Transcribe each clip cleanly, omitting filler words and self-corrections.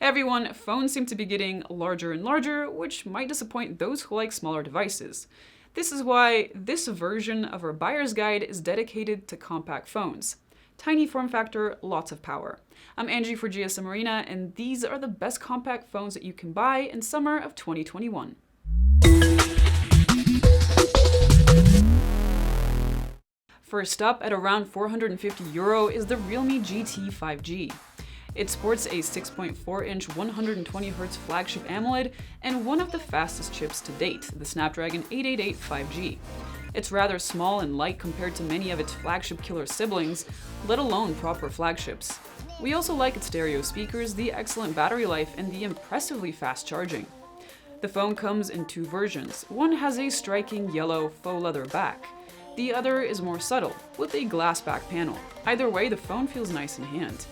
Hey everyone, phones seem to be getting larger and larger, which might disappoint those who like smaller devices. This is why this version of our buyer's guide is dedicated to compact phones. Tiny form factor, lots of power. I'm Angie for GSMArena, and these are the best compact phones that you can buy in summer of 2021. First up, at around €450 is the Realme GT 5G. It sports a 6.4-inch 120Hz flagship AMOLED and one of the fastest chips to date, the Snapdragon 888 5G. It's rather small and light compared to many of its flagship killer siblings, let alone proper flagships. We also like its stereo speakers, the excellent battery life, and the impressively fast charging. The phone comes in two versions. One has a striking yellow faux leather back. The other is more subtle, with a glass back panel. Either way, the phone feels nice in hand.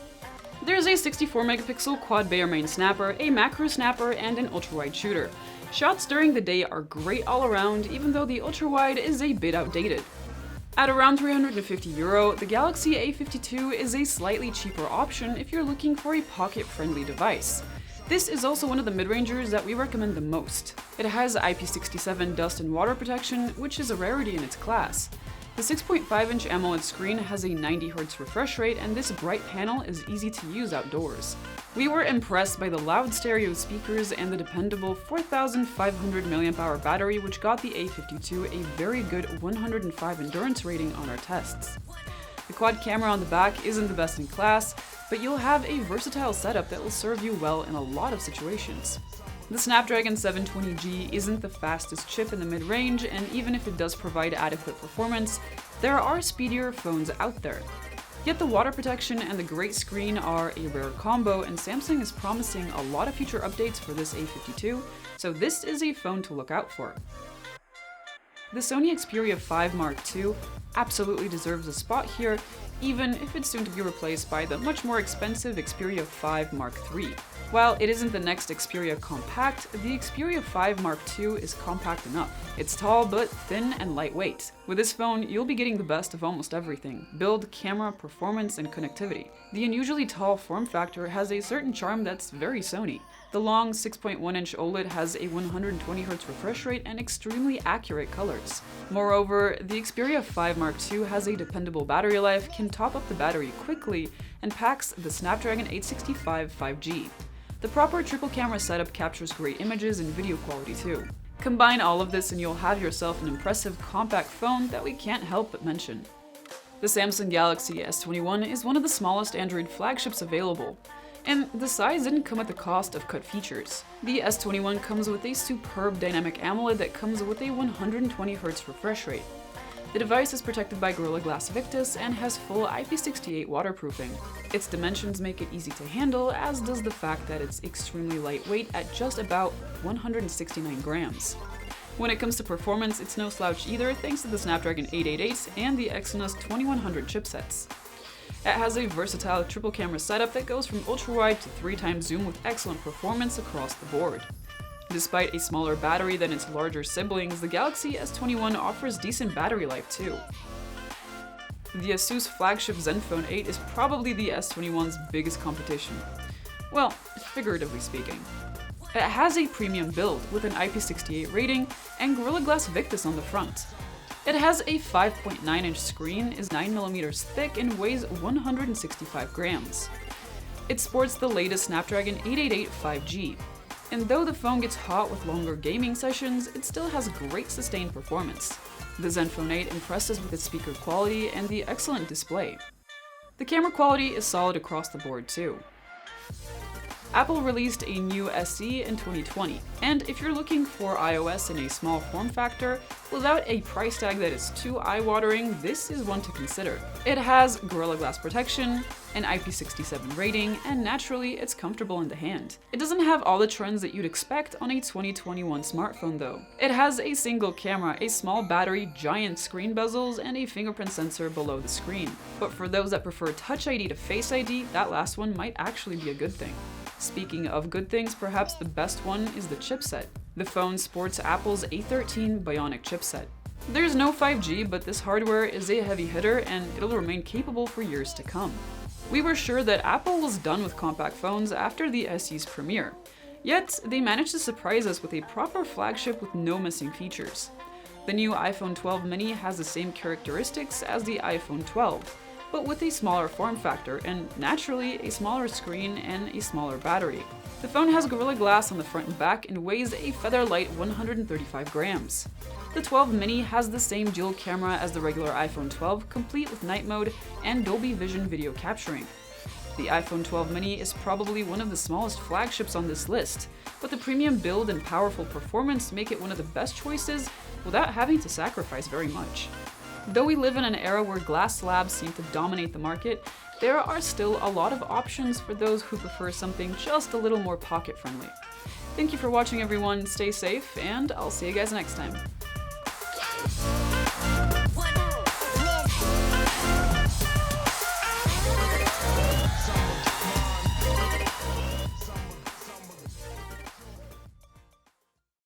There's a 64-megapixel quad Bayer main snapper, a macro snapper, and an ultra-wide shooter. Shots during the day are great all around, even though the ultra-wide is a bit outdated. At around €350, the Galaxy A52 is a slightly cheaper option if you're looking for a pocket-friendly device. This is also one of the mid-rangers that we recommend the most. It has IP67 dust and water protection, which is a rarity in its class. The 6.5-inch AMOLED screen has a 90Hz refresh rate, and this bright panel is easy to use outdoors. We were impressed by the loud stereo speakers and the dependable 4,500 mAh battery, which got the A52 a very good 105 endurance rating on our tests. The quad camera on the back isn't the best in class, but you'll have a versatile setup that will serve you well in a lot of situations. The Snapdragon 720G isn't the fastest chip in the mid-range, and even if it does provide adequate performance, there are speedier phones out there. Yet the water protection and the great screen are a rare combo, and Samsung is promising a lot of future updates for this A52, so this is a phone to look out for. The Sony Xperia 5 Mark II absolutely deserves a spot here, even if it's soon to be replaced by the much more expensive Xperia 5 Mark III. While it isn't the next Xperia compact, the Xperia 5 Mark II is compact enough. It's tall but thin and lightweight. With this phone, you'll be getting the best of almost everything: build, camera, performance, and connectivity. The unusually tall form factor has a certain charm that's very Sony. The long 6.1-inch OLED has a 120Hz refresh rate and extremely accurate colors. Moreover, the Xperia 5 Mark II has a dependable battery life, can top up the battery quickly, and packs the Snapdragon 865 5G. The proper triple camera setup captures great images and video quality too. Combine all of this and you'll have yourself an impressive compact phone that we can't help but mention. The Samsung Galaxy S21 is one of the smallest Android flagships available, and the size didn't come at the cost of cut features. The S21 comes with a superb dynamic AMOLED that comes with a 120Hz refresh rate. The device is protected by Gorilla Glass Victus and has full IP68 waterproofing. Its dimensions make it easy to handle, as does the fact that it's extremely lightweight at just about 169 grams. When it comes to performance, it's no slouch either, thanks to the Snapdragon 888 and the Exynos 2100 chipsets. It has a versatile triple camera setup that goes from ultra-wide to 3x zoom with excellent performance across the board. Despite a smaller battery than its larger siblings, the Galaxy S21 offers decent battery life too. The Asus flagship Zenfone 8 is probably the S21's biggest competition. Well, figuratively speaking. It has a premium build with an IP68 rating and Gorilla Glass Victus on the front. It has a 5.9-inch screen, is 9mm thick, and weighs 165 grams. It sports the latest Snapdragon 888 5G. And though the phone gets hot with longer gaming sessions, it still has great sustained performance. The Zenfone 8 impresses with its speaker quality and the excellent display. The camera quality is solid across the board too. Apple released a new SE in 2020, and if you're looking for iOS in a small form factor, without a price tag that is too eye-watering, this is one to consider. It has Gorilla Glass protection, an IP67 rating, and naturally, it's comfortable in the hand. It doesn't have all the trends that you'd expect on a 2021 smartphone though. It has a single camera, a small battery, giant screen bezels, and a fingerprint sensor below the screen. But for those that prefer Touch ID to Face ID, that last one might actually be a good thing. Speaking of good things, perhaps the best one is the chipset. The phone sports Apple's A13 Bionic chipset. There's no 5G, but this hardware is a heavy hitter and it'll remain capable for years to come. We were sure that Apple was done with compact phones after the SE's premiere. Yet, they managed to surprise us with a proper flagship with no missing features. The new iPhone 12 mini has the same characteristics as the iPhone 12, but with a smaller form factor and, naturally, a smaller screen and a smaller battery. The phone has Gorilla Glass on the front and back and weighs a feather-light 135 grams. The 12 mini has the same dual camera as the regular iPhone 12, complete with night mode and Dolby Vision video capturing. The iPhone 12 mini is probably one of the smallest flagships on this list, but the premium build and powerful performance make it one of the best choices without having to sacrifice very much. Though we live in an era where glass slabs seem to dominate the market, there are still a lot of options for those who prefer something just a little more pocket-friendly. Thank you for watching, everyone, stay safe, and I'll see you guys next time.